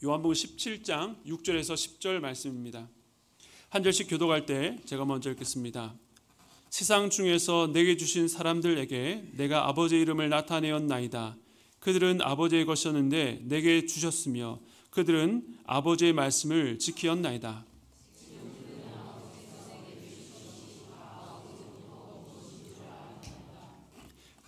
요한복음 17장 6절에서 10절 말씀입니다. 한 절씩 교독할 때 제가 먼저 읽겠습니다. 세상 중에서 내게 주신 사람들에게 내가 아버지의 이름을 나타내었나이다. 그들은 아버지의 것이었는데 내게 주셨으며 그들은 아버지의 말씀을 지키었나이다.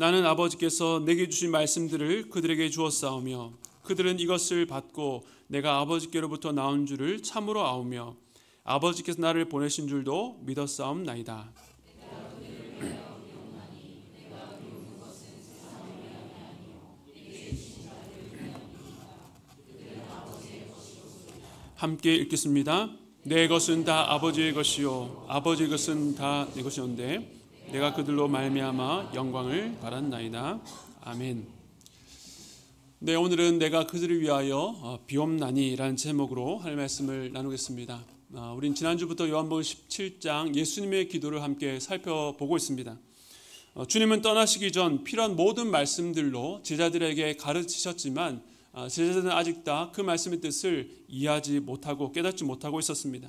나는 아버지께서 내게 주신 말씀들을 그들에게 주었사오며 그들은 이것을 받고 내가 아버지께로부터 나온 줄을 참으로 아오며 아버지께서 나를 보내신 줄도 믿었사옵나이다. 함께 읽겠습니다. 내 것은 다 아버지의 것이요 아버지의 것은 다 내 것이온데 내가 그들로 말미암아 영광을 받았나이다. 아멘. 네, 오늘은 내가 그들을 위하여 비옵나니라는 제목으로 할 말씀을 나누겠습니다. 우린 지난주부터 요한복음 17장 예수님의 기도를 함께 살펴보고 있습니다. 주님은 떠나시기 전 필요한 모든 말씀들로 제자들에게 가르치셨지만 제자들은 아직 다 그 말씀의 뜻을 이해하지 못하고 깨닫지 못하고 있었습니다.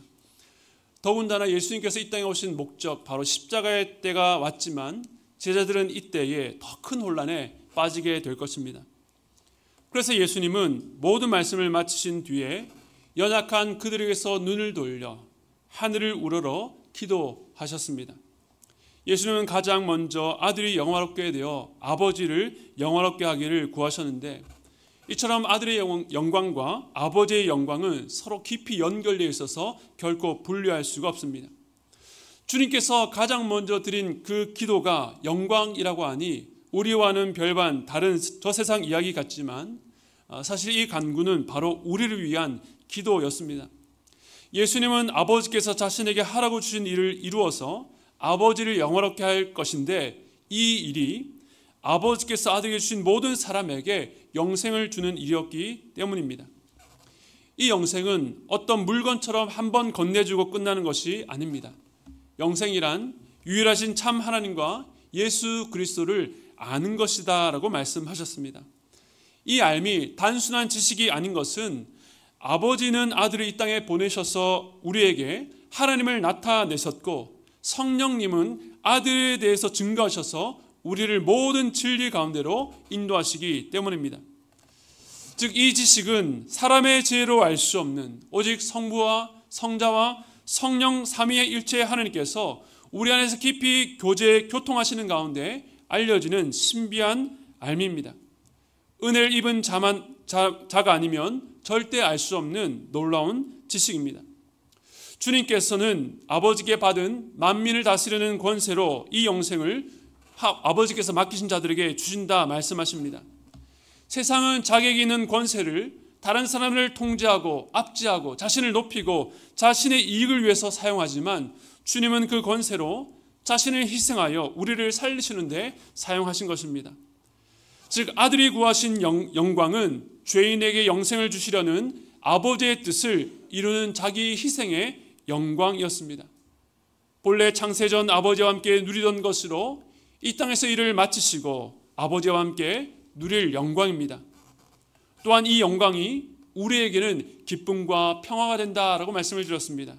더군다나 예수님께서 이 땅에 오신 목적, 바로 십자가의 때가 왔지만 제자들은 이때에 더 큰 혼란에 빠지게 될 것입니다. 그래서 예수님은 모든 말씀을 마치신 뒤에 연약한 그들에게서 눈을 돌려 하늘을 우러러 기도하셨습니다. 예수님은 가장 먼저 아들이 영화롭게 되어 아버지를 영화롭게 하기를 구하셨는데, 이처럼 아들의 영광과 아버지의 영광은 서로 깊이 연결되어 있어서 결코 분리할 수가 없습니다. 주님께서 가장 먼저 드린 그 기도가 영광이라고 하니 우리와는 별반 다른 저 세상 이야기 같지만 사실 이 간구는 바로 우리를 위한 기도였습니다. 예수님은 아버지께서 자신에게 하라고 주신 일을 이루어서 아버지를 영화롭게 할 것인데, 이 일이 아버지께서 아들에게 주신 모든 사람에게 영생을 주는 일이었기 때문입니다. 이 영생은 어떤 물건처럼 한 번 건네주고 끝나는 것이 아닙니다. 영생이란 유일하신 참 하나님과 예수 그리스도를 아는 것이다 라고 말씀하셨습니다. 이 알미 단순한 지식이 아닌 것은 아버지는 아들을 이 땅에 보내셔서 우리에게 하나님을 나타내셨고, 성령님은 아들에 대해서 증거하셔서 우리를 모든 진리 가운데로 인도하시기 때문입니다. 즉, 이 지식은 사람의 지혜로 알 수 없는 오직 성부와 성자와 성령 삼위의 일체 하나님께서 우리 안에서 깊이 교통하시는 가운데 알려지는 신비한 알미입니다. 은혜를 입은 자가 아니면 절대 알 수 없는 놀라운 지식입니다. 주님께서는 아버지께 받은 만민을 다스리는 권세로 이 영생을 아버지께서 맡기신 자들에게 주신다 말씀하십니다. 세상은 자격이 있는 권세를 다른 사람을 통제하고 압제하고 자신을 높이고 자신의 이익을 위해서 사용하지만, 주님은 그 권세로 자신을 희생하여 우리를 살리시는 데 사용하신 것입니다. 즉, 아들이 구하신 영광은 죄인에게 영생을 주시려는 아버지의 뜻을 이루는 자기 희생의 영광이었습니다. 본래 창세전 아버지와 함께 누리던 것으로 이 땅에서 일을 마치시고 아버지와 함께 누릴 영광입니다. 또한 이 영광이 우리에게는 기쁨과 평화가 된다라고 말씀을 드렸습니다.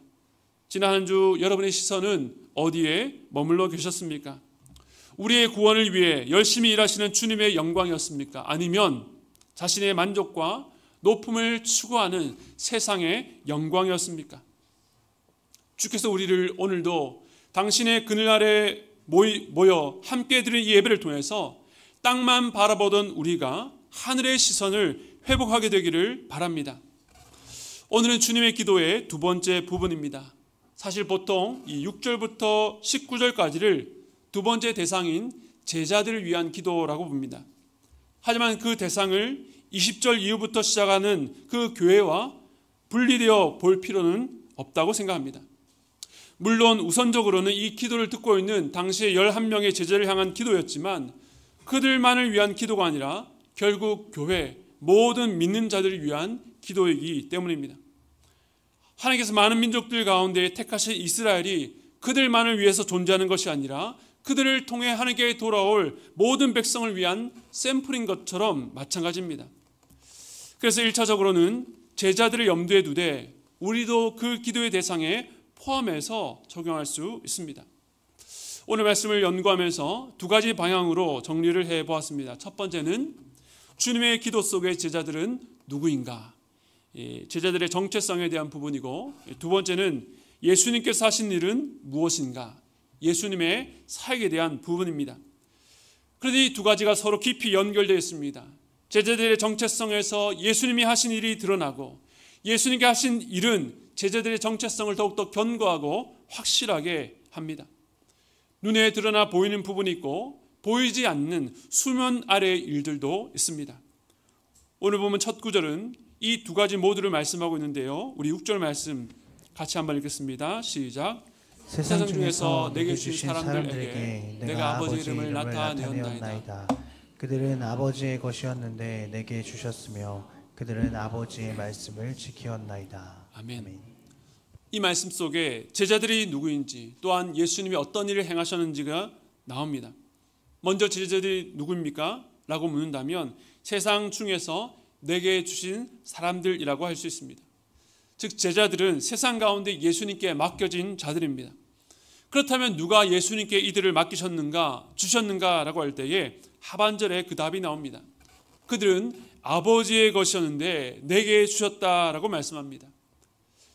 지난 한 주 여러분의 시선은 어디에 머물러 계셨습니까? 우리의 구원을 위해 열심히 일하시는 주님의 영광이었습니까? 아니면 자신의 만족과 높음을 추구하는 세상의 영광이었습니까? 주께서 우리를 오늘도 당신의 그늘 아래 모여 함께 드린 이 예배를 통해서 땅만 바라보던 우리가 하늘의 시선을 회복하게 되기를 바랍니다. 오늘은 주님의 기도의 두 번째 부분입니다. 사실 보통 이 6절부터 19절까지를 두 번째 대상인 제자들을 위한 기도라고 봅니다. 하지만 그 대상을 20절 이후부터 시작하는 그 교회와 분리되어 볼 필요는 없다고 생각합니다. 물론 우선적으로는 이 기도를 듣고 있는 당시의 11명의 제자를 향한 기도였지만 그들만을 위한 기도가 아니라 결국 교회 모든 믿는 자들을 위한 기도이기 때문입니다. 하나님께서 많은 민족들 가운데 택하신 이스라엘이 그들만을 위해서 존재하는 것이 아니라 그들을 통해 하나님께 돌아올 모든 백성을 위한 샘플인 것처럼 마찬가지입니다. 그래서 1차적으로는 제자들을 염두에 두되 우리도 그 기도의 대상에 포함해서 적용할 수 있습니다. 오늘 말씀을 연구하면서 두 가지 방향으로 정리를 해보았습니다. 첫 번째는 주님의 기도 속의 제자들은 누구인가? 제자들의 정체성에 대한 부분이고, 두 번째는 예수님께서 하신 일은 무엇인가? 예수님의 사역에 대한 부분입니다. 그런데 이 두 가지가 서로 깊이 연결되어 있습니다. 제자들의 정체성에서 예수님이 하신 일이 드러나고, 예수님께 하신 일은 제자들의 정체성을 더욱더 견고하고 확실하게 합니다. 눈에 드러나 보이는 부분이 있고 보이지 않는 수면 아래의 일들도 있습니다. 오늘 보면 첫 구절은 이 두 가지 모두를 말씀하고 있는데요. 우리 6절 말씀 같이 한번 읽겠습니다. 시작. 세상 중에서 내게 주신 사람들에게 내가 아버지 이름을 나타내었나이다. 그들은 아버지의 것이었는데 내게 주셨으며 그들은 아버지의 말씀을 지키었나이다. 아멘. 이 말씀 속에 제자들이 누구인지, 또한 예수님이 어떤 일을 행하셨는지가 나옵니다. 먼저 제자들이 누구입니까? 라고 묻는다면 세상 중에서 내게 주신 사람들이라고 할 수 있습니다. 즉 제자들은 세상 가운데 예수님께 맡겨진 자들입니다. 그렇다면 누가 예수님께 이들을 맡기셨는가, 주셨는가라고 할 때에 하반절에 그 답이 나옵니다. 그들은 아버지의 것이었는데 내게 주셨다라고 말씀합니다.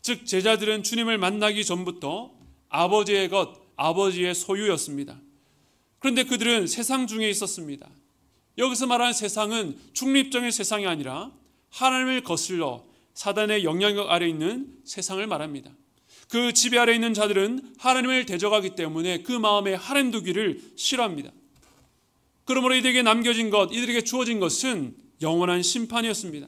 즉 제자들은 주님을 만나기 전부터 아버지의 것, 아버지의 소유였습니다. 그런데 그들은 세상 중에 있었습니다. 여기서 말하는 세상은 중립적인 세상이 아니라 하나님을 거슬러 사단의 영향력 아래 있는 세상을 말합니다. 그 지배 아래 있는 자들은 하나님을 대적하기 때문에 그 마음에 하나님 두기를 싫어합니다. 그러므로 이들에게 남겨진 것, 이들에게 주어진 것은 영원한 심판이었습니다.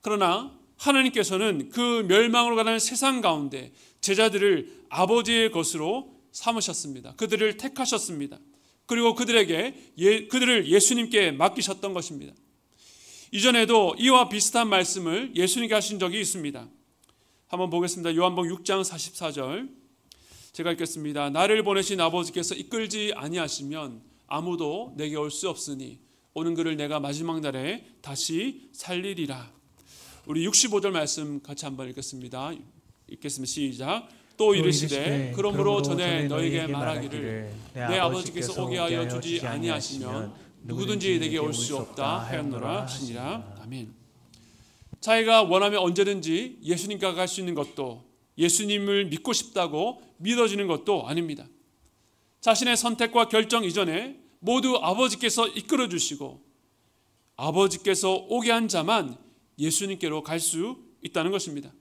그러나 하나님께서는 그 멸망으로 가는 세상 가운데 제자들을 아버지의 것으로 삼으셨습니다. 그들을 택하셨습니다. 그리고 그들을 예수님께 맡기셨던 것입니다. 이전에도 이와 비슷한 말씀을 예수님께 하신 적이 있습니다. 한번 보겠습니다. 요한복음 6장 44절 제가 읽겠습니다. 나를 보내신 아버지께서 이끌지 아니하시면 아무도 내게 올 수 없으니 오는 그를 내가 마지막 날에 다시 살리리라. 우리 65절 말씀 같이 한번 읽겠습니다. 시작. 또 이르시되 그러므로 전에 너에게 말하기를 내 아버지께서 오게 하여 주지 아니하시면 누구든지 내게 올 수 없다 하였노라 하시니라. 아멘. 자기가 원하면 언제든지 예수님과 갈 수 있는 것도, 예수님을 믿고 싶다고 믿어지는 것도 아닙니다. 자신의 선택과 결정 이전에 모두 아버지께서 이끌어 주시고 아버지께서 오게 한 자만 예수님께로 갈 수 있다는 것입니다.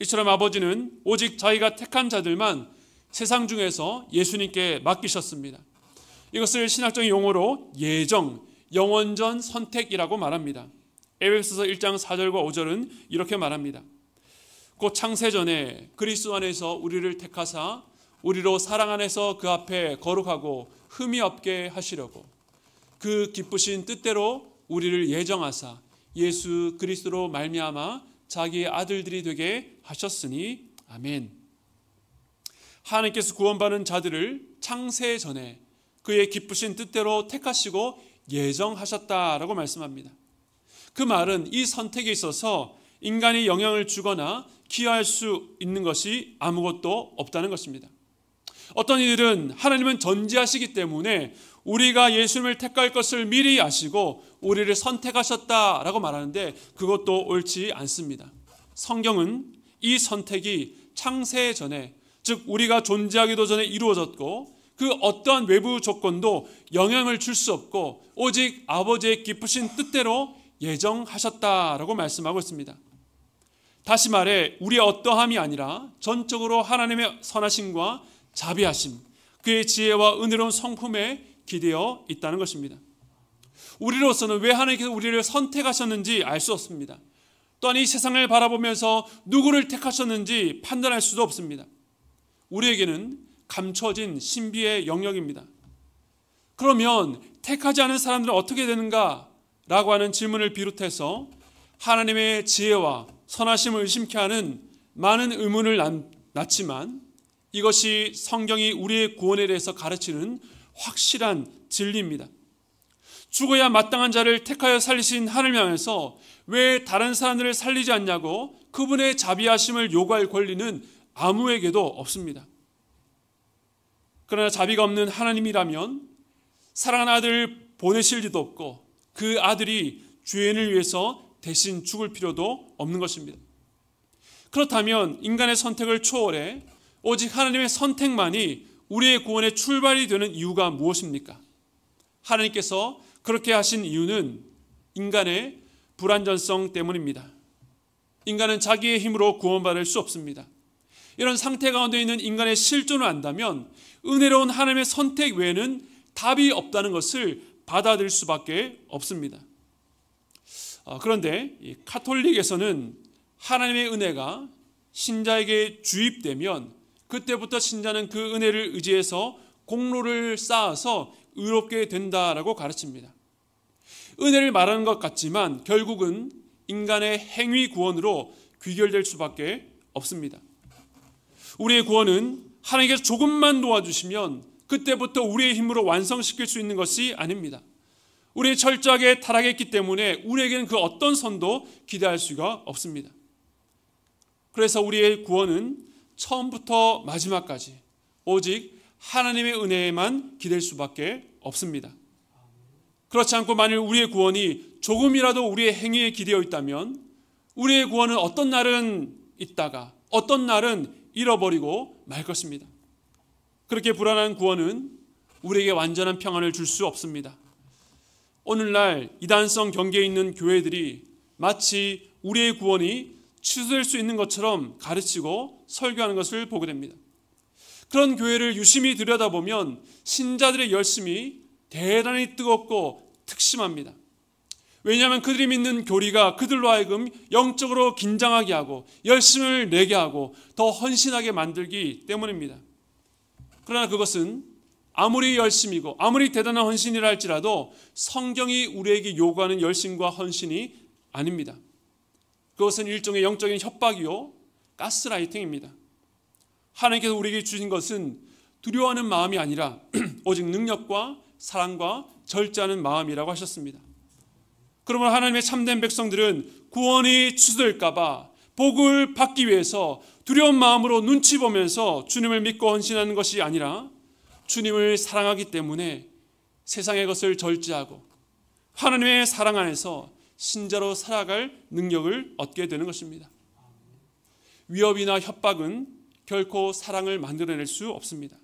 이처럼 아버지는 오직 자기가 택한 자들만 세상 중에서 예수님께 맡기셨습니다. 이것을 신학적인 용어로 예정, 영원전 선택이라고 말합니다. 에베소서 1장 4절과 5절은 이렇게 말합니다. 곧 창세전에 그리스도 안에서 우리를 택하사 우리로 사랑 안에서 그 앞에 거룩하고 흠이 없게 하시려고 그 기쁘신 뜻대로 우리를 예정하사 예수 그리스도로 말미암아 자기의 아들들이 되게 하셨으니 아멘. 하나님께서 구원받는 자들을 창세 전에 그의 기쁘신 뜻대로 택하시고 예정하셨다라고 말씀합니다. 그 말은 이 선택에 있어서 인간이 영향을 주거나 기여할 수 있는 것이 아무것도 없다는 것입니다. 어떤 이들은 하나님은 전지하시기 때문에 우리가 예수님을 택할 것을 미리 아시고 우리를 선택하셨다라고 말하는데 그것도 옳지 않습니다. 성경은 이 선택이 창세 전에, 즉 우리가 존재하기도 전에 이루어졌고 그 어떠한 외부 조건도 영향을 줄 수 없고 오직 아버지의 기쁘신 뜻대로 예정하셨다라고 말씀하고 있습니다. 다시 말해 우리의 어떠함이 아니라 전적으로 하나님의 선하심과 자비하심, 그의 지혜와 은혜로운 성품에 기대어 있다는 것입니다. 우리로서는 왜 하나님께서 우리를 선택하셨는지 알 수 없습니다. 또한 이 세상을 바라보면서 누구를 택하셨는지 판단할 수도 없습니다. 우리에게는 감춰진 신비의 영역입니다. 그러면 택하지 않은 사람들은 어떻게 되는가? 라고 하는 질문을 비롯해서 하나님의 지혜와 선하심을 의심케 하는 많은 의문을 낳지만 이것이 성경이 우리의 구원에 대해서 가르치는 확실한 진리입니다. 죽어야 마땅한 자를 택하여 살리신 하나님 향해서 왜 다른 사람들을 살리지 않냐고 그분의 자비하심을 요구할 권리는 아무에게도 없습니다. 그러나 자비가 없는 하나님이라면 사랑하는 아들을 보내실 리도 없고 그 아들이 죄인을 위해서 대신 죽을 필요도 없는 것입니다. 그렇다면 인간의 선택을 초월해 오직 하나님의 선택만이 우리의 구원의 출발이 되는 이유가 무엇입니까? 하나님께서 그렇게 하신 이유는 인간의 불완전성 때문입니다. 인간은 자기의 힘으로 구원받을 수 없습니다. 이런 상태 가운데 있는 인간의 실존을 안다면 은혜로운 하나님의 선택 외에는 답이 없다는 것을 받아들일 수밖에 없습니다. 그런데 이 카톨릭에서는 하나님의 은혜가 신자에게 주입되면 그때부터 신자는 그 은혜를 의지해서 공로를 쌓아서 의롭게 된다라고 가르칩니다. 은혜를 말하는 것 같지만 결국은 인간의 행위 구원으로 귀결될 수밖에 없습니다. 우리의 구원은 하나님께서 조금만 도와주시면 그때부터 우리의 힘으로 완성시킬 수 있는 것이 아닙니다. 우리 철저하게 타락했기 때문에 우리에게는 그 어떤 선도 기대할 수가 없습니다. 그래서 우리의 구원은 처음부터 마지막까지 오직 하나님의 은혜에만 기댈 수밖에 없습니다. 그렇지 않고 만일 우리의 구원이 조금이라도 우리의 행위에 기대어 있다면 우리의 구원은 어떤 날은 있다가 어떤 날은 잃어버리고 말 것입니다. 그렇게 불안한 구원은 우리에게 완전한 평안을 줄 수 없습니다. 오늘날 이단성 경계에 있는 교회들이 마치 우리의 구원이 취소될 수 있는 것처럼 가르치고 설교하는 것을 보게 됩니다. 그런 교회를 유심히 들여다보면 신자들의 열심이 대단히 뜨겁고 특심합니다. 왜냐하면 그들이 믿는 교리가 그들로 하여금 영적으로 긴장하게 하고 열심을 내게 하고 더 헌신하게 만들기 때문입니다. 그러나 그것은 아무리 열심이고 아무리 대단한 헌신이라 할지라도 성경이 우리에게 요구하는 열심과 헌신이 아닙니다. 그것은 일종의 영적인 협박이요 가스라이팅입니다. 하나님께서 우리에게 주신 것은 두려워하는 마음이 아니라 오직 능력과 사랑과 절제하는 마음이라고 하셨습니다. 그러므로 하나님의 참된 백성들은 구원이 취소될까 봐 복을 받기 위해서 두려운 마음으로 눈치 보면서 주님을 믿고 헌신하는 것이 아니라 주님을 사랑하기 때문에 세상의 것을 절제하고 하나님의 사랑 안에서 신자로 살아갈 능력을 얻게 되는 것입니다. 위협이나 협박은 결코 사랑을 만들어낼 수 없습니다.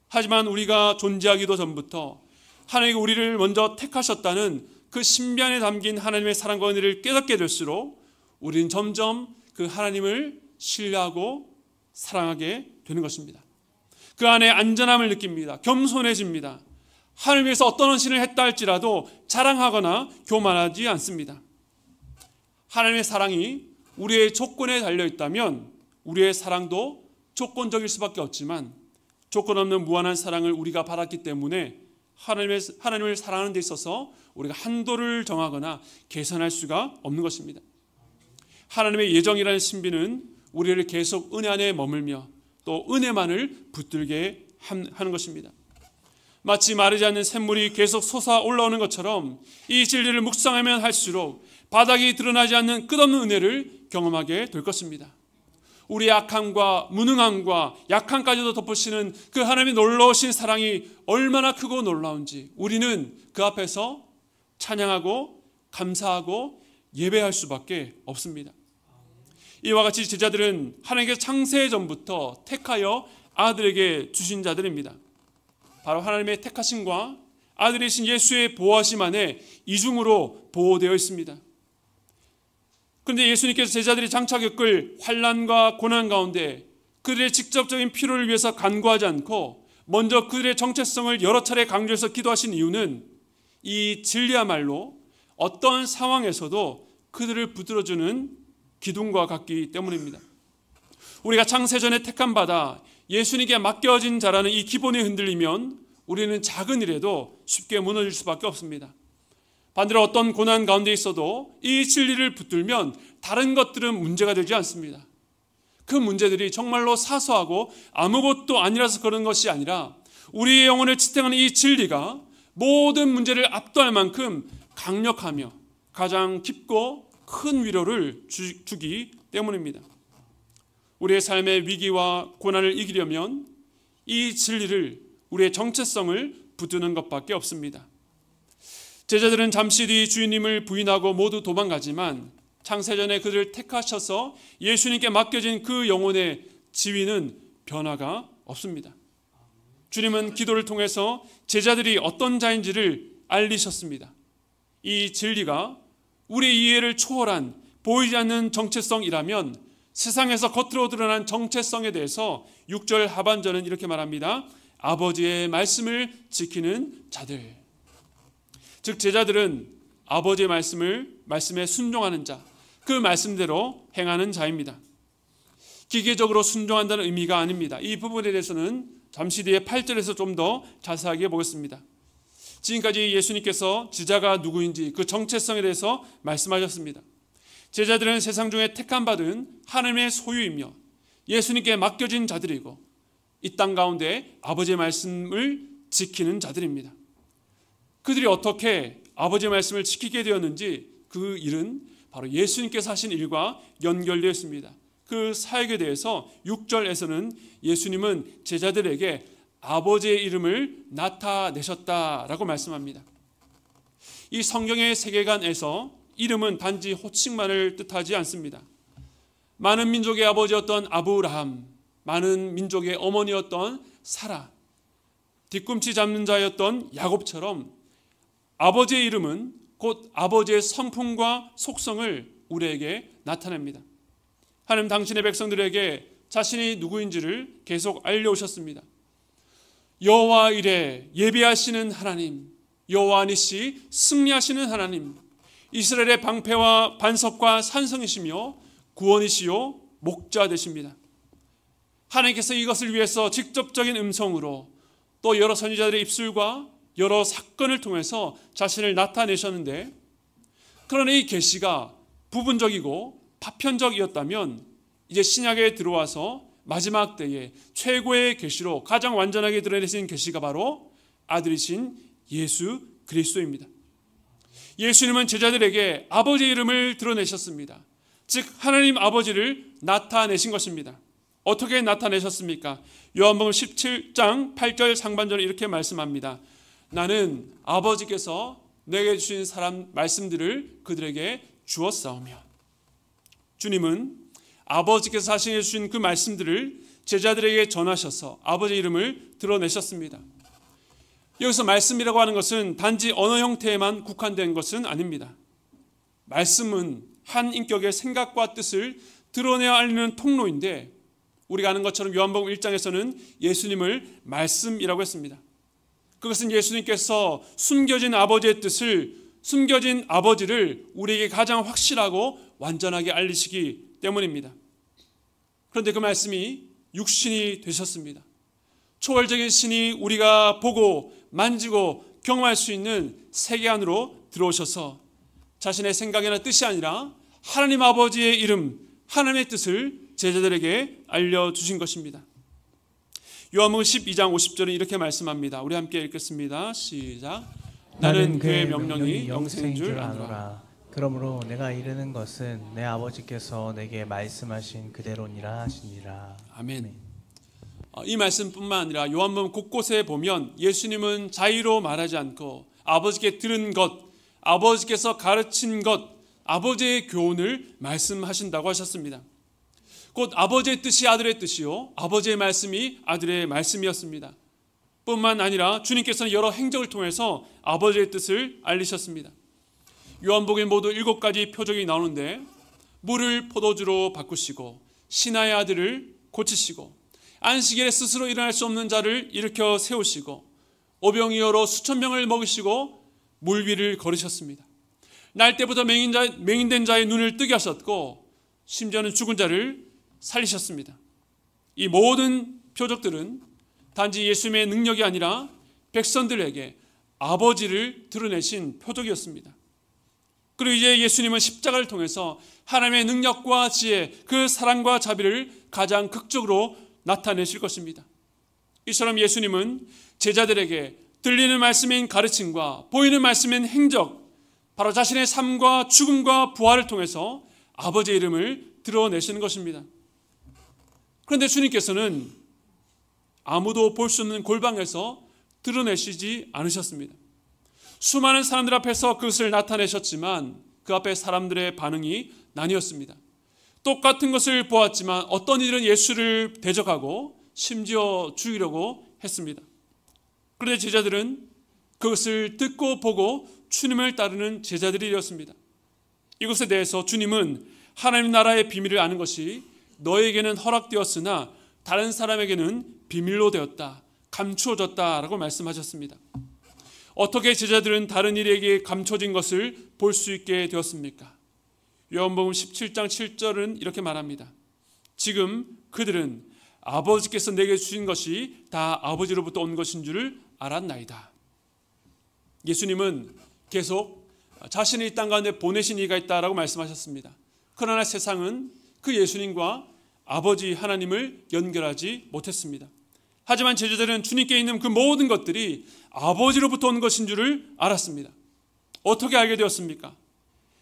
하지만 우리가 존재하기도 전부터 하나님이 우리를 먼저 택하셨다는 그 신비안에 담긴 하나님의 사랑과 은혜를 깨닫게 될수록 우리는 점점 그 하나님을 신뢰하고 사랑하게 되는 것입니다. 그 안에 안전함을 느낍니다. 겸손해집니다. 하나님께서 어떤 헌신을 했다 할지라도 자랑하거나 교만하지 않습니다. 하나님의 사랑이 우리의 조건에 달려있다면 우리의 사랑도 조건적일 수밖에 없지만 조건 없는 무한한 사랑을 우리가 받았기 때문에 하나님을 사랑하는 데 있어서 우리가 한도를 정하거나 계산할 수가 없는 것입니다. 하나님의 예정이라는 신비는 우리를 계속 은혜 안에 머물며 또 은혜만을 붙들게 하는 것입니다. 마치 마르지 않는 샘물이 계속 솟아 올라오는 것처럼 이 진리를 묵상하면 할수록 바닥이 드러나지 않는 끝없는 은혜를 경험하게 될 것입니다. 우리의 악함과 무능함과 약함까지도 덮으시는 그 하나님의 놀라우신 사랑이 얼마나 크고 놀라운지 우리는 그 앞에서 찬양하고 감사하고 예배할 수밖에 없습니다. 이와 같이 제자들은 하나님께서 창세 전부터 택하여 아들에게 주신 자들입니다. 바로 하나님의 택하심과 아들이신 예수의 보호하심 안에 이중으로 보호되어 있습니다. 그런데 예수님께서 제자들이 장차 겪을 환난과 고난 가운데 그들의 직접적인 필요를 위해서 간구하지 않고 먼저 그들의 정체성을 여러 차례 강조해서 기도하신 이유는 이 진리야말로 어떤 상황에서도 그들을 붙들어주는 기둥과 같기 때문입니다. 우리가 창세전에 택함 받아 예수님께 맡겨진 자라는 이 기본이 흔들리면 우리는 작은 일에도 쉽게 무너질 수밖에 없습니다. 반대로 어떤 고난 가운데 있어도 이 진리를 붙들면 다른 것들은 문제가 되지 않습니다. 그 문제들이 정말로 사소하고 아무것도 아니라서 그런 것이 아니라 우리의 영혼을 지탱하는 이 진리가 모든 문제를 압도할 만큼 강력하며 가장 깊고 큰 위로를 주기 때문입니다. 우리의 삶의 위기와 고난을 이기려면 이 진리를, 우리의 정체성을 붙드는 것밖에 없습니다. 제자들은 잠시 뒤 주인님을 부인하고 모두 도망가지만 창세전에 그들을 택하셔서 예수님께 맡겨진 그 영혼의 지위는 변화가 없습니다. 주님은 기도를 통해서 제자들이 어떤 자인지를 알리셨습니다. 이 진리가 우리 이해를 초월한 보이지 않는 정체성이라면 세상에서 겉으로 드러난 정체성에 대해서 6절 하반절은 이렇게 말합니다. 아버지의 말씀을 지키는 자들. 즉 제자들은 아버지의 말씀에 순종하는 자, 그 말씀대로 행하는 자입니다. 기계적으로 순종한다는 의미가 아닙니다. 이 부분에 대해서는 잠시 뒤에 8절에서 좀 더 자세하게 보겠습니다. 지금까지 예수님께서 지자가 누구인지 그 정체성에 대해서 말씀하셨습니다. 제자들은 세상 중에 택함받은 하나님의 소유이며 예수님께 맡겨진 자들이고 이 땅 가운데 아버지의 말씀을 지키는 자들입니다. 그들이 어떻게 아버지의 말씀을 지키게 되었는지 그 일은 바로 예수님께서 하신 일과 연결되어 있습니다. 그 사역에 대해서 6절에서는 예수님은 제자들에게 아버지의 이름을 나타내셨다라고 말씀합니다. 이 성경의 세계관에서 이름은 단지 호칭만을 뜻하지 않습니다. 많은 민족의 아버지였던 아브라함, 많은 민족의 어머니였던 사라, 뒤꿈치 잡는 자였던 야곱처럼 아버지의 이름은 곧 아버지의 성품과 속성을 우리에게 나타냅니다. 하나님 당신의 백성들에게 자신이 누구인지를 계속 알려오셨습니다. 여호와 이레 예비하시는 하나님, 여호와 니시 승리하시는 하나님, 이스라엘의 방패와 반석과 산성이시며 구원이시요 목자 되십니다. 하나님께서 이것을 위해서 직접적인 음성으로 또 여러 선지자들의 입술과 여러 사건을 통해서 자신을 나타내셨는데, 그러나 이 계시가 부분적이고 파편적이었다면 이제 신약에 들어와서 마지막 때에 최고의 계시로 가장 완전하게 드러내신 계시가 바로 아들이신 예수 그리스도입니다. 예수님은 제자들에게 아버지의 이름을 드러내셨습니다. 즉 하나님 아버지를 나타내신 것입니다. 어떻게 나타내셨습니까? 요한복음 17장 8절 상반절에 이렇게 말씀합니다. 나는 아버지께서 내게 주신 말씀들을 그들에게 주었사오며. 주님은 아버지께서 하시게 주신 그 말씀들을 제자들에게 전하셔서 아버지의 이름을 드러내셨습니다. 여기서 말씀이라고 하는 것은 단지 언어 형태에만 국한된 것은 아닙니다. 말씀은 한 인격의 생각과 뜻을 드러내어 알리는 통로인데, 우리가 아는 것처럼 요한복음 1장에서는 예수님을 말씀이라고 했습니다. 그것은 예수님께서 숨겨진 아버지의 뜻을, 숨겨진 아버지를 우리에게 가장 확실하고 완전하게 알리시기 때문입니다. 그런데 그 말씀이 육신이 되셨습니다. 초월적인 신이 우리가 보고 만지고 경험할 수 있는 세계 안으로 들어오셔서 자신의 생각이나 뜻이 아니라 하나님 아버지의 이름, 하나님의 뜻을 제자들에게 알려주신 것입니다. 요한복음 12장 50절은 이렇게 말씀합니다. 우리 함께 읽겠습니다. 시작. 나는 그의 명령이 영생인 줄 아노라. 그러므로 내가 이르는 것은 내 아버지께서 내게 말씀하신 그대로니라 하시니라. 아멘. 이 말씀뿐만 아니라 요한복음 곳곳에 보면 예수님은 자의로 말하지 않고 아버지께 들은 것, 아버지께서 가르친 것, 아버지의 교훈을 말씀하신다고 하셨습니다. 곧 아버지의 뜻이 아들의 뜻이요 아버지의 말씀이 아들의 말씀이었습니다. 뿐만 아니라 주님께서는 여러 행적을 통해서 아버지의 뜻을 알리셨습니다. 요한복음에 모두 7가지 표적이 나오는데, 물을 포도주로 바꾸시고 신하의 아들을 고치시고 안식일에 스스로 일어날 수 없는 자를 일으켜 세우시고 오병이어로 수천 명을 먹이시고 물 위를 걸으셨습니다. 날 때부터 맹인된 자의 눈을 뜨게 하셨고 심지어는 죽은 자를 살리셨습니다. 이 모든 표적들은 단지 예수님의 능력이 아니라 백성들에게 아버지를 드러내신 표적이었습니다. 그리고 이제 예수님은 십자가를 통해서 하나님의 능력과 지혜, 그 사랑과 자비를 가장 극적으로 나타내실 것입니다. 이처럼 예수님은 제자들에게 들리는 말씀인 가르침과 보이는 말씀인 행적, 바로 자신의 삶과 죽음과 부활을 통해서 아버지의 이름을 드러내시는 것입니다. 그런데 주님께서는 아무도 볼 수 없는 골방에서 드러내시지 않으셨습니다. 수많은 사람들 앞에서 그것을 나타내셨지만 그 앞에 사람들의 반응이 나뉘었습니다. 똑같은 것을 보았지만 어떤 이들은 예수를 대적하고 심지어 죽이려고 했습니다. 그런데 제자들은 그것을 듣고 보고 주님을 따르는 제자들이 되었습니다. 이것에 대해서 주님은 하나님 나라의 비밀을 아는 것이 너에게는 허락되었으나 다른 사람에게는 비밀로 되었다, 감추어졌다라고 말씀하셨습니다. 어떻게 제자들은 다른 이에게 감춰진 것을 볼 수 있게 되었습니까? 요한복음 17장 7절은 이렇게 말합니다. 지금 그들은 아버지께서 내게 주신 것이 다 아버지로부터 온 것인 줄을 알았나이다. 예수님은 계속 자신이 이 땅 가운데 보내신 이가 있다라고 말씀하셨습니다. 그러나 세상은 그 예수님과 아버지 하나님을 연결하지 못했습니다. 하지만 제자들은 주님께 있는 그 모든 것들이 아버지로부터 온 것인 줄을 알았습니다. 어떻게 알게 되었습니까?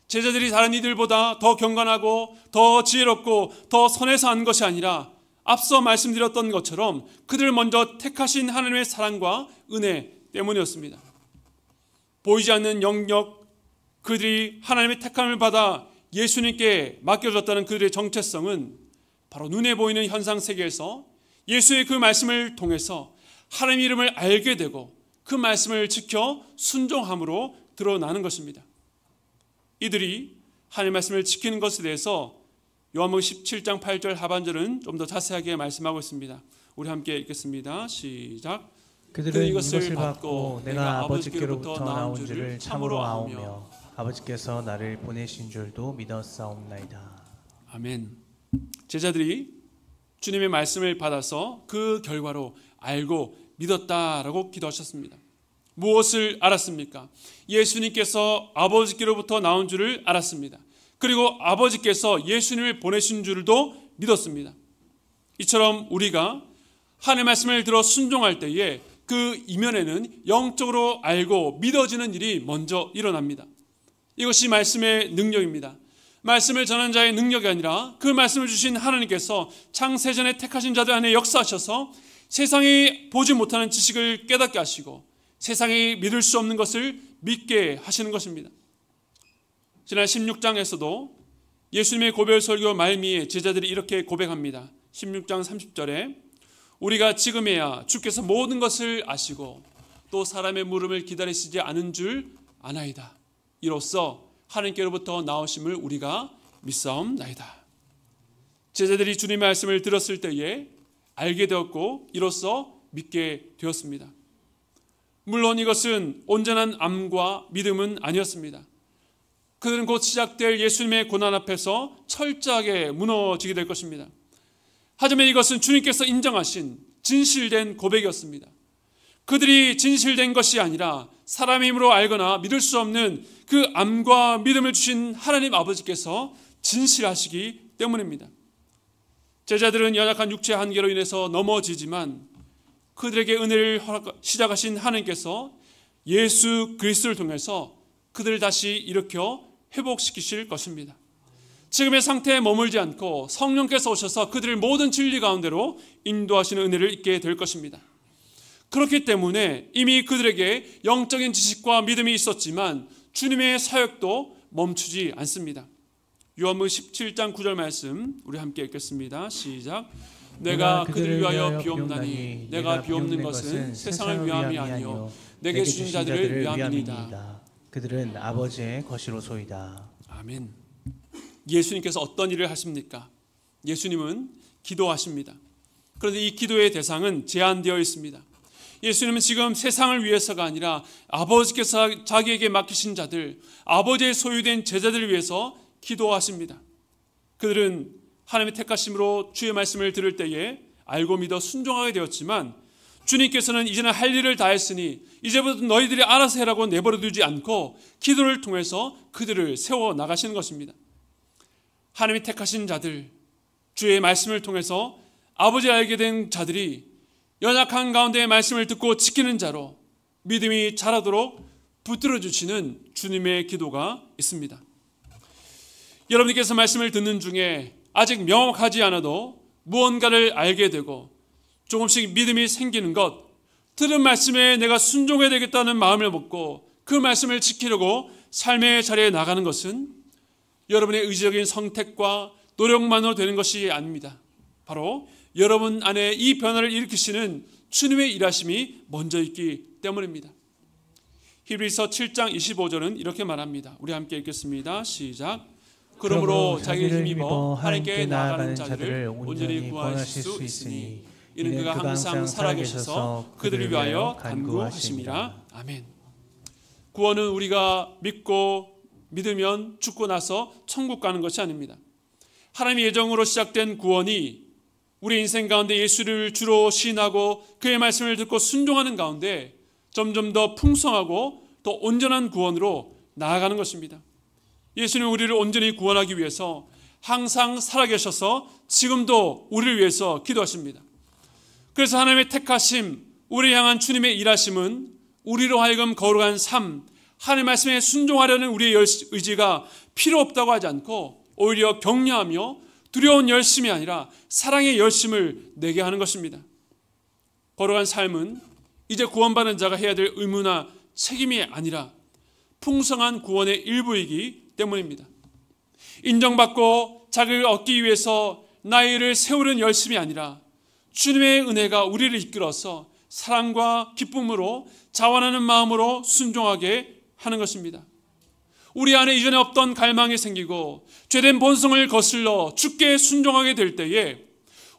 제자들이 다른 이들보다 더 경건하고 더 지혜롭고 더 선해서 한 것이 아니라 앞서 말씀드렸던 것처럼 그들을 먼저 택하신 하나님의 사랑과 은혜 때문이었습니다. 보이지 않는 영역, 그들이 하나님의 택함을 받아 예수님께 맡겨졌다는 그들의 정체성은 바로 눈에 보이는 현상 세계에서 예수의 그 말씀을 통해서 하나님의 이름을 알게 되고 그 말씀을 지켜 순종함으로 드러나는 것입니다. 이들이 하나님의 말씀을 지키는 것에 대해서 요한복음 17장 8절 하반절은 좀 더 자세하게 말씀하고 있습니다. 우리 함께 읽겠습니다. 시작. 그들은 이것을 받고 내가 아버지께로부터 나온 줄을 참으로 아오며 아버지께서 나를 보내신 줄도 믿었사옵나이다. 아멘. 제자들이 주님의 말씀을 받아서 그 결과로 알고 믿었다라고 기도하셨습니다. 무엇을 알았습니까? 예수님께서 아버지께로부터 나온 줄을 알았습니다. 그리고 아버지께서 예수님을 보내신 줄도 믿었습니다. 이처럼 우리가 하나님의 말씀을 들어 순종할 때에 그 이면에는 영적으로 알고 믿어지는 일이 먼저 일어납니다. 이것이 말씀의 능력입니다. 말씀을 전하는 자의 능력이 아니라 그 말씀을 주신 하나님께서 창세전에 택하신 자들 안에 역사하셔서 세상이 보지 못하는 지식을 깨닫게 하시고 세상이 믿을 수 없는 것을 믿게 하시는 것입니다. 지난 16장에서도 예수님의 고별 설교 말미에 제자들이 이렇게 고백합니다. 16장 30절에 우리가 지금에야 주께서 모든 것을 아시고 또 사람의 물음을 기다리시지 않은 줄 아나이다. 이로써 하나님께로부터 나오심을 우리가 믿사옵나이다. 제자들이 주님의 말씀을 들었을 때에 알게 되었고 이로써 믿게 되었습니다. 물론 이것은 온전한 암과 믿음은 아니었습니다. 그들은 곧 시작될 예수님의 고난 앞에서 철저하게 무너지게 될 것입니다. 하지만 이것은 주님께서 인정하신 진실된 고백이었습니다. 그들이 진실된 것이 아니라 사람의 힘으로 알거나 믿을 수 없는 그 암과 믿음을 주신 하나님 아버지께서 진실하시기 때문입니다. 제자들은 연약한 육체의 한계로 인해서 넘어지지만 그들에게 은혜를 시작하신 하나님께서 예수 그리스도를 통해서 그들을 다시 일으켜 회복시키실 것입니다. 지금의 상태에 머물지 않고 성령께서 오셔서 그들을 모든 진리 가운데로 인도하시는 은혜를 입게 될 것입니다. 그렇기 때문에 이미 그들에게 영적인 지식과 믿음이 있었지만 주님의 사역도 멈추지 않습니다. 요한복음 17장 9절 말씀 우리 함께 읽겠습니다. 시작. 내가 그들을 위하여 비옵나니 내가 비옵는 것은 세상을 위함이 아니요 내게 주신 자들을 위함이니이다. 그들은 아버지의 것이로소이다. 아멘. 예수님께서 어떤 일을 하십니까? 예수님은 기도하십니다. 그런데 이 기도의 대상은 제한되어 있습니다. 예수님은 지금 세상을 위해서가 아니라 아버지께서 자기에게 맡기신 자들, 아버지의 소유된 제자들을 위해서 기도하십니다. 그들은 하나님의 택하심으로 주의 말씀을 들을 때에 알고 믿어 순종하게 되었지만 주님께서는 이제는 할 일을 다 했으니 이제부터 너희들이 알아서 해라고 내버려 두지 않고 기도를 통해서 그들을 세워 나가시는 것입니다. 하나님이 택하신 자들, 주의 말씀을 통해서 아버지를 알게 된 자들이 연약한 가운데의 말씀을 듣고 지키는 자로 믿음이 자라도록 붙들어 주시는 주님의 기도가 있습니다. 여러분께서 말씀을 듣는 중에 아직 명확하지 않아도 무언가를 알게 되고 조금씩 믿음이 생기는 것, 들은 말씀에 내가 순종해야 되겠다는 마음을 먹고 그 말씀을 지키려고 삶의 자리에 나가는 것은 여러분의 의지적인 선택과 노력만으로 되는 것이 아닙니다. 바로 여러분 안에 이 변화를 일으키시는 주님의 일하심이 먼저 있기 때문입니다. 히브리서 7장 25절은 이렇게 말합니다. 우리 함께 읽겠습니다. 시작. 그러므로 자기를 힘입어 하나님께 나아가는 자들을 온전히 구하실 수 있으니 이는 그가 항상 살아계셔서 그들을 위하여 간구하심이라. 아멘. 구원은 우리가 믿고 믿으면 죽고 나서 천국 가는 것이 아닙니다. 하나님의 예정으로 시작된 구원이 우리 인생 가운데 예수를 주로 시인하고 그의 말씀을 듣고 순종하는 가운데 점점 더 풍성하고 더 온전한 구원으로 나아가는 것입니다. 예수님은 우리를 온전히 구원하기 위해서 항상 살아계셔서 지금도 우리를 위해서 기도하십니다. 그래서 하나님의 택하심, 우리를 향한 주님의 일하심은 우리로 하여금 거룩한 삶, 하나님의 말씀에 순종하려는 우리의 의지가 필요 없다고 하지 않고 오히려 격려하며 두려운 열심이 아니라 사랑의 열심을 내게 하는 것입니다. 거룩한 삶은 이제 구원받은 자가 해야 될 의무나 책임이 아니라 풍성한 구원의 일부이기 때문입니다. 인정받고 자격을 얻기 위해서 나의 일을 세우려는 열심이 아니라 주님의 은혜가 우리를 이끌어서 사랑과 기쁨으로 자원하는 마음으로 순종하게 하는 것입니다. 우리 안에 이전에 없던 갈망이 생기고 죄된 본성을 거슬러 주께 순종하게 될 때에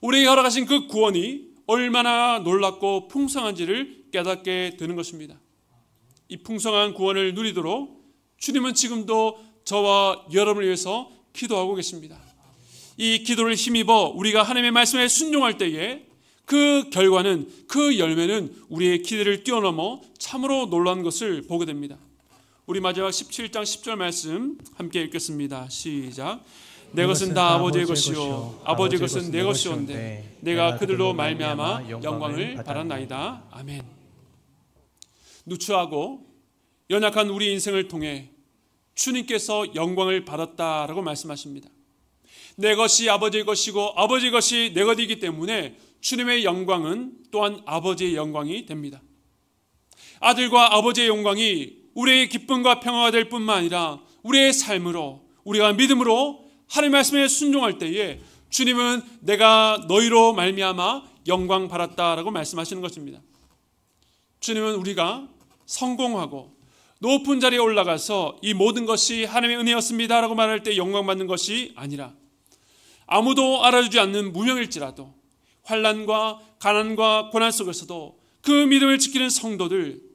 우리에게 허락하신 그 구원이 얼마나 놀랍고 풍성한지를 깨닫게 되는 것입니다. 이 풍성한 구원을 누리도록 주님은 지금도 저와 여러분을 위해서 기도하고 계십니다. 이 기도를 힘입어 우리가 하나님의 말씀에 순종할 때에 그 결과는, 그 열매는 우리의 기대를 뛰어넘어 참으로 놀라운 것을 보게 됩니다. 우리 마지막 17장 10절 말씀 함께 읽겠습니다. 시작. 내 것은 다 아버지의 것이요 아버지의 것은 내 것이온데 내가 그들로 말미암아 영광을 받았나이다. 아멘. 누추하고 연약한 우리 인생을 통해 주님께서 영광을 받았다라고 말씀하십니다. 내 것이 아버지의 것이고 아버지의 것이 내 것이기 때문에 주님의 영광은 또한 아버지의 영광이 됩니다. 아들과 아버지의 영광이 우리의 기쁨과 평화가 될 뿐만 아니라 우리의 삶으로, 우리가 믿음으로 하나님의 말씀에 순종할 때에 주님은 내가 너희로 말미암아 영광 받았다라고 말씀하시는 것입니다. 주님은 우리가 성공하고 높은 자리에 올라가서 이 모든 것이 하나님의 은혜였습니다라고 말할 때 영광받는 것이 아니라 아무도 알아주지 않는 무명일지라도 환난과 가난과 고난 속에서도 그 믿음을 지키는 성도들,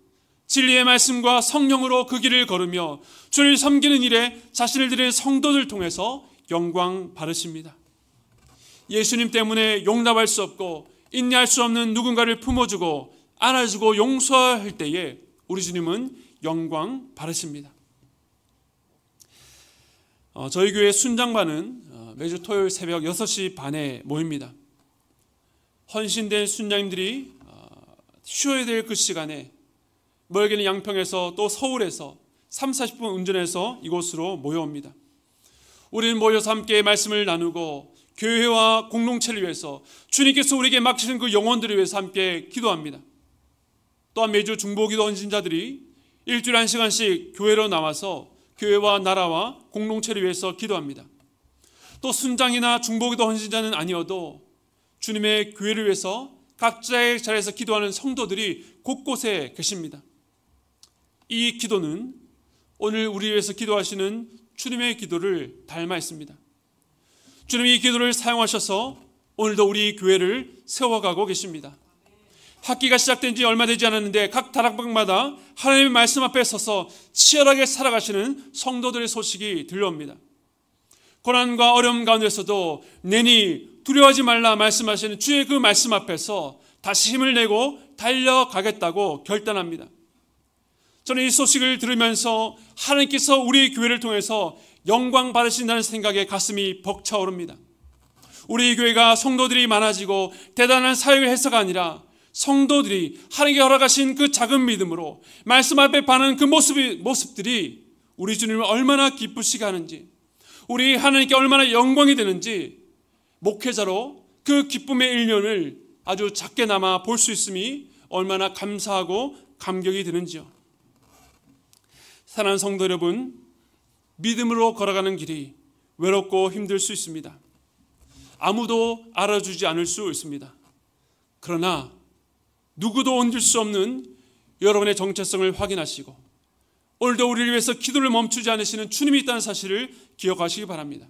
진리의 말씀과 성령으로 그 길을 걸으며 주를 섬기는 일에 자신을 드리는 성도들 통해서 영광 받으십니다. 예수님 때문에 용납할 수 없고 인내할 수 없는 누군가를 품어주고 안아주고 용서할 때에 우리 주님은 영광 받으십니다. 저희 교회 순장반은 매주 토요일 새벽 6시 반에 모입니다. 헌신된 순장님들이 쉬어야 될 그 시간에 멀게는 양평에서 또 서울에서 30-40분 운전해서 이곳으로 모여옵니다. 우리는 모여서 함께 말씀을 나누고 교회와 공동체를 위해서 주님께서 우리에게 맡기신 그 영혼들을 위해서 함께 기도합니다. 또한 매주 중보기도 헌신자들이 일주일에 1시간씩 교회로 나와서 교회와 나라와 공동체를 위해서 기도합니다. 또 순장이나 중보기도 헌신자는 아니어도 주님의 교회를 위해서 각자의 자리에서 기도하는 성도들이 곳곳에 계십니다. 이 기도는 오늘 우리 위해서 기도하시는 주님의 기도를 닮아 있습니다. 주님이 이 기도를 사용하셔서 오늘도 우리 교회를 세워가고 계십니다. 학기가 시작된 지 얼마 되지 않았는데 각 다락방마다 하나님의 말씀 앞에 서서 치열하게 살아가시는 성도들의 소식이 들려옵니다. 고난과 어려움 가운데서도 내니 두려워하지 말라 말씀하시는 주의 그 말씀 앞에서 다시 힘을 내고 달려가겠다고 결단합니다. 저는 이 소식을 들으면서 하나님께서 우리 교회를 통해서 영광 받으신다는 생각에 가슴이 벅차오릅니다. 우리 교회가 성도들이 많아지고 대단한 사역을 해서가 아니라 성도들이 하나님께 허락하신 그 작은 믿음으로 말씀 앞에 바는 그 모습들이 우리 주님을 얼마나 기쁘시게 하는지, 우리 하나님께 얼마나 영광이 되는지 목회자로 그 기쁨의 일면을 아주 작게나마 볼 수 있음이 얼마나 감사하고 감격이 되는지요. 사랑하는 성도 여러분, 믿음으로 걸어가는 길이 외롭고 힘들 수 있습니다. 아무도 알아주지 않을 수 있습니다. 그러나 누구도 옮길 수 없는 여러분의 정체성을 확인하시고 오늘도 우리를 위해서 기도를 멈추지 않으시는 주님이 있다는 사실을 기억하시기 바랍니다.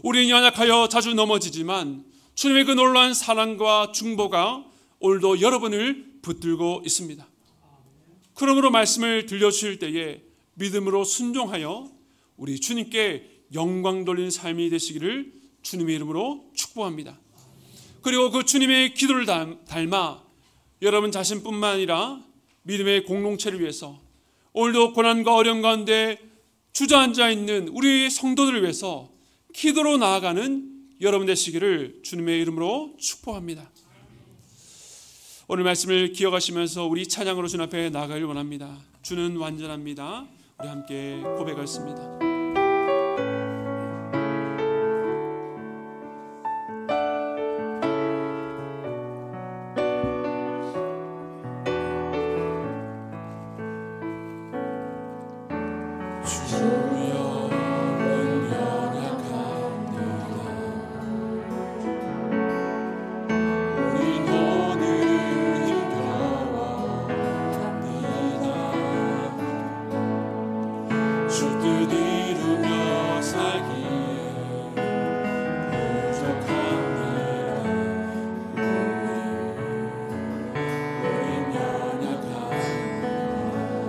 우리는 연약하여 자주 넘어지지만 주님의 그 놀라운 사랑과 중보가 오늘도 여러분을 붙들고 있습니다. 그러므로 말씀을 들려주실 때에 믿음으로 순종하여 우리 주님께 영광 돌리는 삶이 되시기를 주님의 이름으로 축복합니다. 그리고 그 주님의 기도를 닮아 여러분 자신뿐만 아니라 믿음의 공동체를 위해서 오늘도 고난과 어려움 가운데 주저앉아 있는 우리 성도들을 위해서 기도로 나아가는 여러분 되시기를 주님의 이름으로 축복합니다. 오늘 말씀을 기억하시면서 우리 찬양으로 주님 앞에 나아가길 원합니다. 주는 완전합니다. 우리 함께 고백하겠습니다.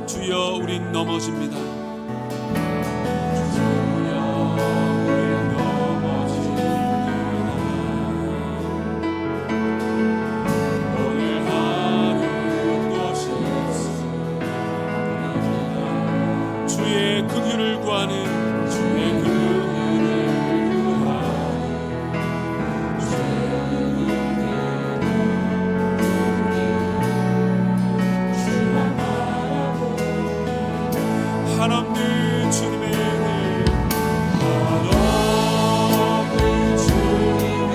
주여 우린 넘어집니다. 오늘 하루 곳에서 주의 긍휼을 구하는 주의 긍휼을 구하는 주만 바라보 한없는 주님의 일, 한없는 주님의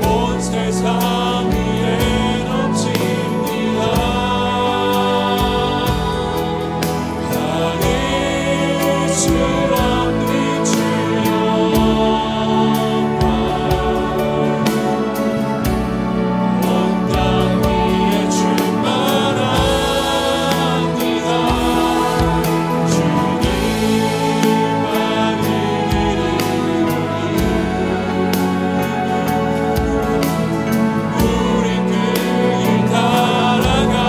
온 세상 위에 넘칩니다. 하늘 주 없는 주 영광 온 땅 위에 충만합니다. 주님만을 우리 그 길 따라갑니다.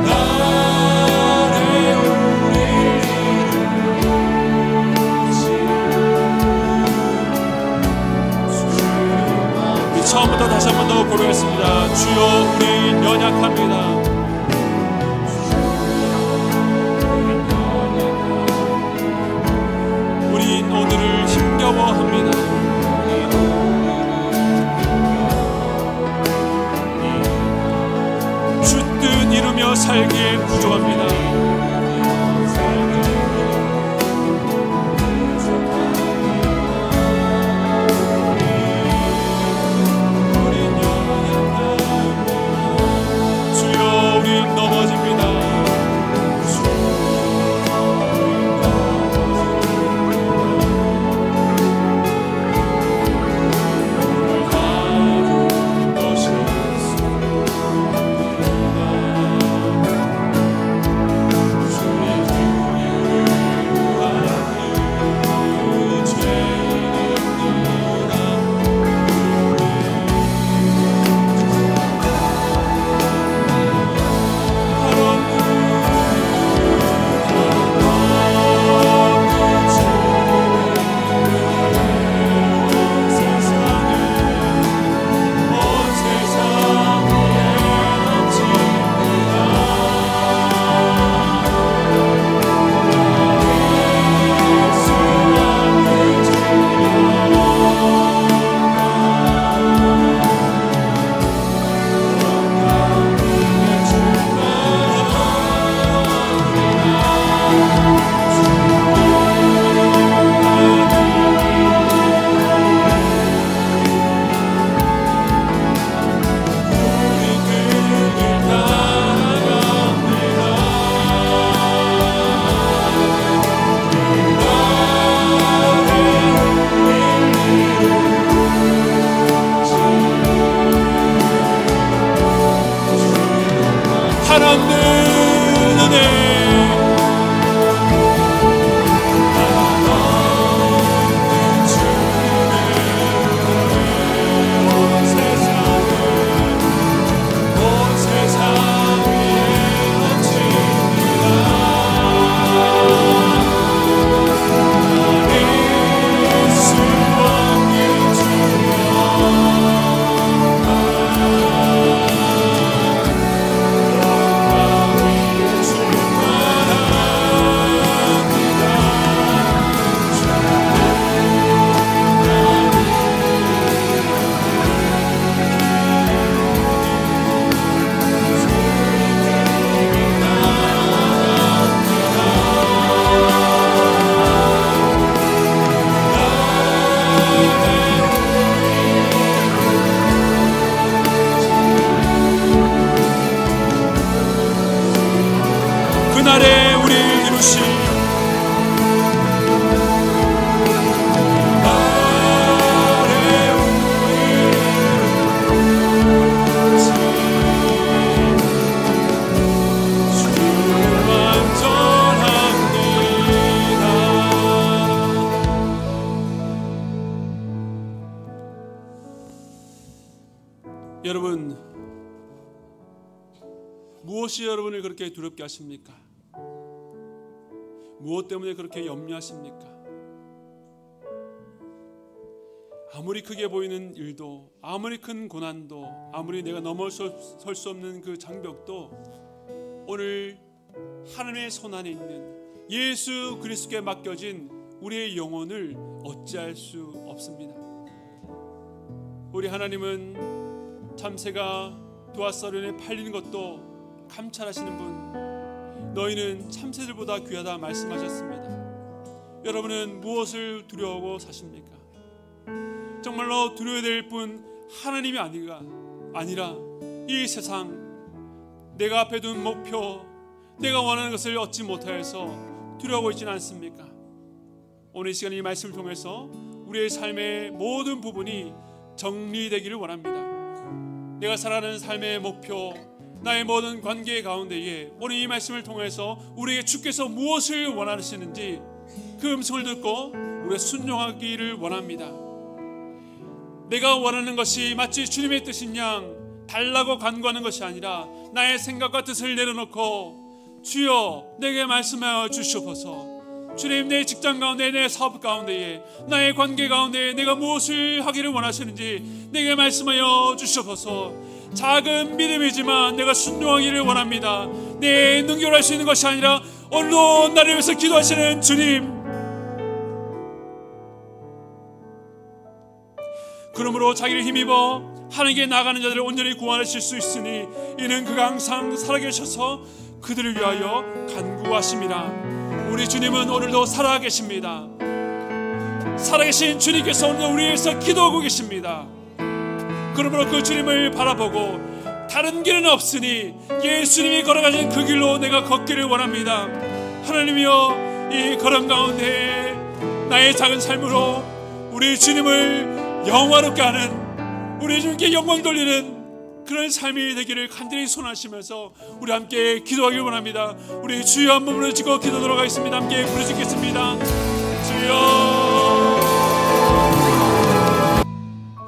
그날에 우리를 우리 처음부터 다시 한 번 더 고백했습니다. 주여 우린 연약합니다. 우린 오늘을 힘겨워합니다. 주 뜻 이루며 살기에 부족합니다. 주여 우린 넘어집니다. 않는 은혜 그날에 우리를 이루신 여러분, 무엇이 여러분을 그렇게 두렵게 하십니까? 무엇 때문에 그렇게 염려하십니까? 아무리 크게 보이는 일도, 아무리 큰 고난도, 아무리 내가 넘어설 수 없는 그 장벽도 오늘 하나님의 손 안에 있는 예수 그리스도께 맡겨진 우리의 영혼을 어찌할 수 없습니다. 우리 하나님은 참새가 두앗사련에 팔리는 것도 감찰하시는 분, 너희는 참새들보다 귀하다 말씀하셨습니다. 여러분은 무엇을 두려워하고 사십니까? 정말로 두려워야 될 뿐 하나님이 아니라 이 세상, 내가 앞에 둔 목표, 내가 원하는 것을 얻지 못하여서 두려워하고 있지는 않습니까? 오늘 이 시간 이 말씀을 통해서 우리의 삶의 모든 부분이 정리되기를 원합니다. 내가 살아가는 삶의 목표, 나의 모든 관계 가운데에 오늘 이 말씀을 통해서 우리에게 주께서 무엇을 원하시는지 그 음성을 듣고 우리가 순종하기를 원합니다. 내가 원하는 것이 마치 주님의 뜻인 양 달라고 간구하는 것이 아니라 나의 생각과 뜻을 내려놓고 주여 내게 말씀하여 주시옵소서. 주님, 내 직장 가운데, 내 사업 가운데에, 나의 관계 가운데 내가 무엇을 하기를 원하시는지 내게 말씀하여 주시옵소서. 작은 믿음이지만 내가 순종하기를 원합니다. 내 능력으로 할 수 있는 것이 아니라 오늘도 나를 위해서 기도하시는 주님, 그러므로 자기를 힘입어 하나님께 나가는 자들을 온전히 구원하실 수 있으니 이는 그가 항상 살아계셔서 그들을 위하여 간구하심이라. 우리 주님은 오늘도 살아계십니다. 살아계신 주님께서 오늘 우리 위해서 기도하고 계십니다. 그러므로 그 주님을 바라보고 다른 길은 없으니 예수님이 걸어가신 그 길로 내가 걷기를 원합니다. 하나님이여, 이 걸음 가운데 나의 작은 삶으로 우리 주님을 영화롭게 하는, 우리 주님께 영광 돌리는 그런 삶이 되기를 간절히 소원하시면서 우리 함께 기도하기를 원합니다. 우리 주여 한 몸으로 지고 기도하도록 하겠습니다. 함께 부르짖겠습니다. 주여.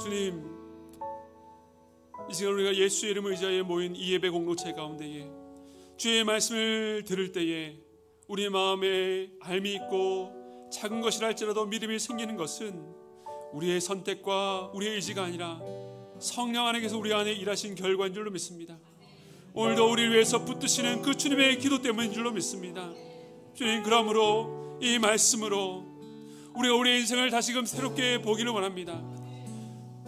주님, 이 시간 우리가 예수의 이름을 의지하여 모인 이 예배 공동체 가운데에 주의 말씀을 들을 때에 우리의 마음에 알미 있고 작은 것이라 할지라도 믿음이 생기는 것은 우리의 선택과 우리의 의지가 아니라 성령 안에서 우리 안에 일하신 결과인 줄로 믿습니다. 오늘도 우리를 위해서 붙드시는 그 주님의 기도 때문인 줄로 믿습니다. 주님, 그러므로 이 말씀으로 우리가 우리의 인생을 다시금 새롭게 보기를 원합니다.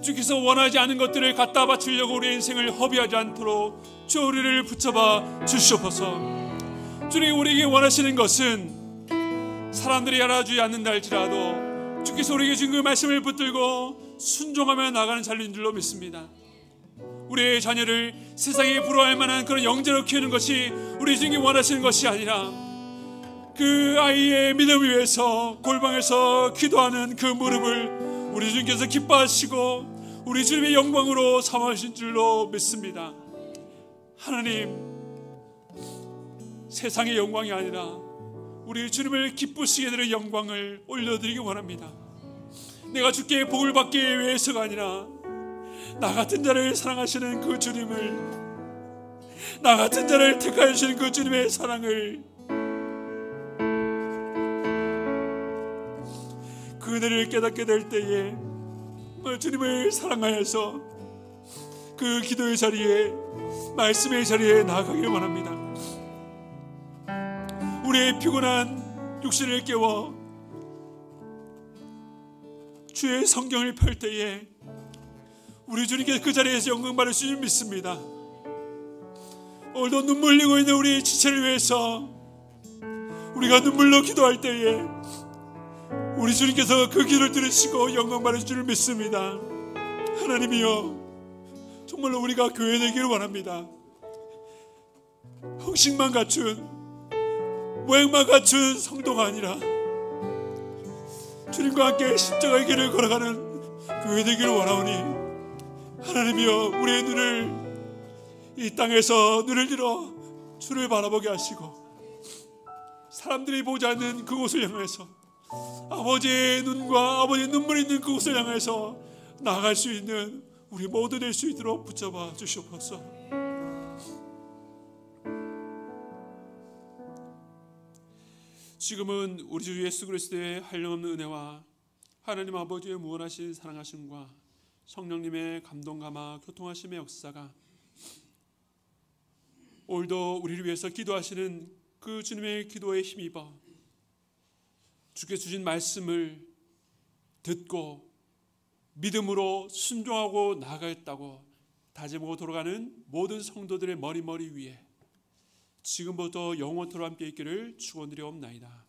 주께서 원하지 않은 것들을 갖다 바치려고 우리의 인생을 허비하지 않도록 주 우리를 붙잡아 주시옵소서. 주님, 우리에게 원하시는 것은 사람들이 알아주지 않는다 할지라도 주께서 우리에게 주신 그 말씀을 붙들고 순종하며 나가는 자리인 줄로 믿습니다. 우리의 자녀를 세상에 부러워할 만한 그런 영재로 키우는 것이 우리 주님이 원하시는 것이 아니라 그 아이의 믿음을 위해서 골방에서 기도하는 그 무릎을 우리 주님께서 기뻐하시고 우리 주님의 영광으로 삼으신 줄로 믿습니다. 하나님, 세상의 영광이 아니라 우리 주님을 기쁘시게 되는 영광을 올려드리기 원합니다. 내가 주께 복을 받기 위해서가 아니라 나 같은 자를 사랑하시는 그 주님을, 나 같은 자를 택하여 주시는 그 주님의 사랑을, 그 은혜를 깨닫게 될 때에 주님을 사랑하여서 그 기도의 자리에, 말씀의 자리에 나아가길 원합니다. 우리의 피곤한 육신을 깨워 주의 성경을 펼 때에 우리 주님께서 그 자리에서 영광 받을 줄 믿습니다. 오늘도 눈물 흘리고 있는 우리 지체를 위해서 우리가 눈물로 기도할 때에 우리 주님께서 그 기도를 들으시고 영광 받을 줄 믿습니다. 하나님이여, 정말로 우리가 교회 되기를 원합니다. 형식만 갖춘, 모양만 갖춘 성도가 아니라 주님과 함께 십자가의 길을 걸어가는 교회 되기를 원하오니, 하나님이여, 우리의 눈을, 이 땅에서 눈을 들어 주를 바라보게 하시고 사람들이 보지 않는 그곳을 향해서, 아버지의 눈과 아버지의 눈물이 있는 그곳을 향해서 나아갈 수 있는 우리 모두 될 수 있도록 붙잡아 주시옵소서. 지금은 우리 주 예수 그리스도의 한량없는 은혜와 하나님 아버지의 무한하신 사랑하심과 성령님의 감동 감화 교통하심의 역사가 오늘도 우리를 위해서 기도하시는 그 주님의 기도에 힘입어 주께 주신 말씀을 듣고 믿음으로 순종하고 나아가겠다고 다짐하고 돌아가는 모든 성도들의 머리 위에 지금부터 영원토록 함께 있기를 축원드리옵나이다.